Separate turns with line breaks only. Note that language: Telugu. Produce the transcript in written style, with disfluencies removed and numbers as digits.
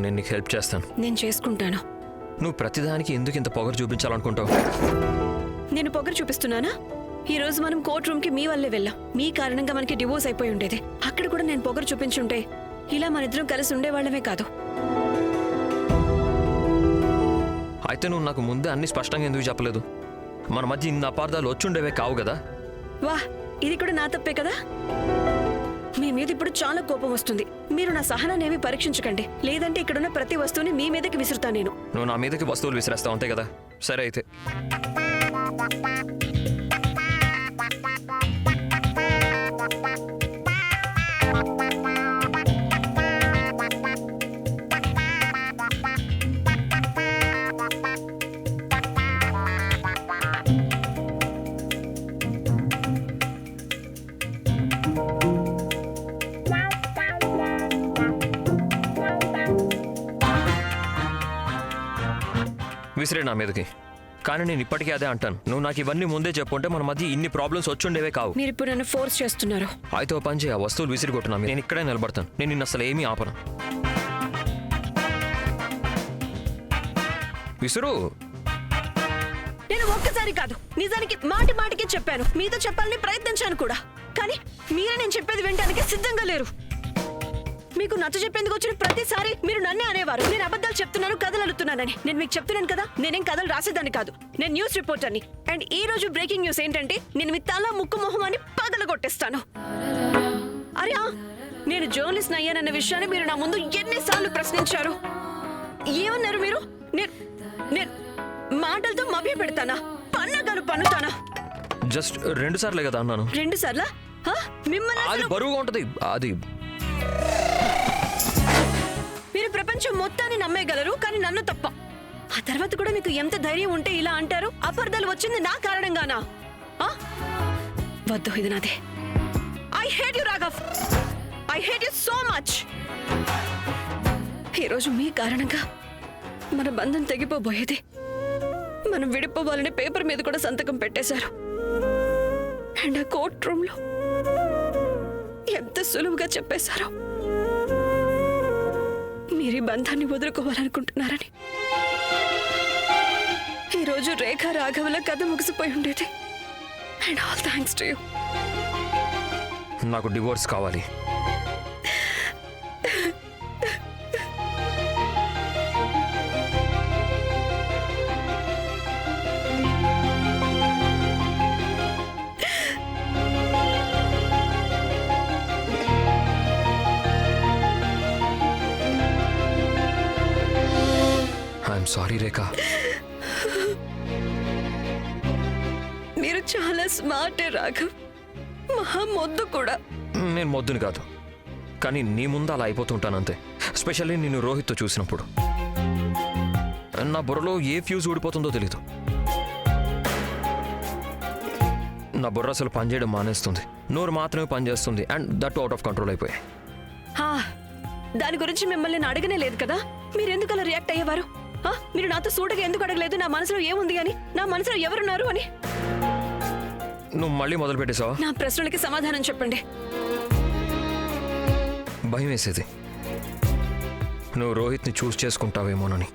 నేను నీకు హెల్ప్ చేస్తాను.
నేను చేసుకుంటాను.
నువ్వు ప్రతిదానికి ఎందుకు ఇంత పొగరు చూపించాలనుకుంటావు?
నేను పొగరు చూపిస్తున్నానా? ఈ రోజు మనం కోర్ట్ రూమ్ కి మీ వల్లే వెళ్ళాం. మీ కారణంగా మనకి డివోర్స్ అయిపోయి ఉండేది. అక్కడ కూడా నేను పొగరు చూపించుంటే ఇలా మన ఇద్దరం కలిసి ఉండేవాళ్ళమే కాదు.
అయితే నువ్వు నాకు ముందే అన్ని స్పష్టంగా ఎందుకు చెప్పలేదు? మన మధ్య ఇన్ని అపార్థాలు వచ్చుండేవే కావు కదా.
వా, ఇది కూడా నా తప్పే కదా. మీ మీద ఇప్పుడు చాలా కోపం వస్తుంది. మీరు నా సహనాన్ని ఏమీ పరీక్షించకండి, లేదంటే ఇక్కడున్న ప్రతి వస్తువుని మీ మీదకి విసురుతా నేను.
నువ్వు నా మీదకి వస్తువులు విసిరేస్తావు అంతే కదా. సరే అయితే విసిరే నా మీదకి. కానీ నేను ఇప్పటికీ అదే అంటాను, నువ్వు నాకు ఇవన్నీ ముందే చెప్పుంటే మన మధ్య ఇన్ని ప్రాబ్లమ్స్ వచ్చుండేవే కావు.
మీరు ఇప్పుడు నన్ను ఫోర్స్ చేస్తున్నారు.
అయితే ఓ పని చేయ, వస్తువులు విసిరిగొట్టున్నా, నేను ఇక్కడే నిలబడతాను. నేను నిన్ను అసలు ఏమీ ఆపను. విసురు.
నేను ఒక్కసారి కాదు, నిజానికి మాటి మాటికి చెప్పాను. మీతో చెప్పాలని ప్రయత్నించాను కూడా, కానీ మీరే నేను చెప్పేది వినడానికి సిద్ధంగా లేరు. మీకు నచ్చ చెప్పేందుకు వచ్చిన ప్రతిసారి మీరు నన్నే అనేవారు నేను అబద్ధాలు చెప్తున్నాను, కథలు అల్లుతున్నానని. నేను మీకు చెప్తున్నాను కదా, నేనేం కథలు రాసేదాన్ని కాదు. నేను న్యూస్ రిపోర్టర్ని. అండ్ ఈ రోజు బ్రేకింగ్ న్యూస్ ఏంటంటే, నేను మీ తల ముక్కు మొహమాన్ని పగల కొట్టేస్తాను. అరే, నేను జర్నలిస్ట్ అయ్యానన్న విషయాన్ని మీరు నా ముందు ఎన్నిసార్లు ప్రశ్నించారు. ఏమన్నారు మీరు? నేను మాటలతో మభ్య పెడతానా? పన్నగాలు పన్నుతానా?
జస్ట్ 2 సార్లే కదా అన్నాను.
2 సార్లా? మిమ్మల్ని
అది బరువుగా ఉంటది. అది
మీరు ప్రపంచం మొత్తాన్ని నమ్మేయగలరు, కానీ నన్ను తప్ప. ఆ తర్వాత కూడా మీకు ఎంత ధైర్యం ఉంటే ఇలా అంటారు? అపార్థాలు వచ్చింది నా కారణంగానా? వద్దు, ఇది నాదే. I hate you Raghav. I hate you so much. ఈరోజు మీ కారణంగా మన బంధం తెగిపోబోయేది. మనం విడిపోవాలని పేపర్ మీద కూడా సంతకం పెట్టేశారు. అండ్ ఆ కోర్ట్ రూమ్ లో ఎంత సులువుగా చెప్పేశారో మీరు ఈ బంధాన్ని వదులుకోవాలనుకుంటున్నారని. ఈరోజు రేఖ రాఘవుల కథ ముగిసిపోయి ఉండేది. And all thanks to you.
నాకు డివోర్స్ కావాలి. ఐఎమ్ సారీ రేఖ.
మీరు చాలా స్మార్ట్ రాఘవ్, మహా మొద్దు కూడా.
నేను మొద్దుని కాదు, కానీ నీ ముందు అలా అయిపోతుంటాను అంతే. స్పెషల్లీ నేను రోహిత్తో చూసినప్పుడు నా బుర్రలో ఏ ఫ్యూజ్ ఊడిపోతుందో తెలీదు. నా బుర్ర అసలు పనిచేయడం మానేస్తుంది, నోరు మాత్రమే పనిచేస్తుంది. And that out of control అయిపోయాయి.
దాని గురించి మిమ్మల్ని నేను అడగనే లేదు కదా. మీరు ఎందుకు అలా రియాక్ట్ అయ్యేవారు? మీరు నాతో సూటగా ఎందుకు అడగలేదు? నా మనసులో ఏముంది అని, నా మనసులో ఎవరున్నారు అని.
నువ్వు మళ్ళీ మొదలు పెట్టేసావా?
నా ప్రశ్నలకి సమాధానం చెప్పండి.
భయం వేసేది, నువ్వు రోహిత్ని చూస్ చేసుకుంటావేమోనని.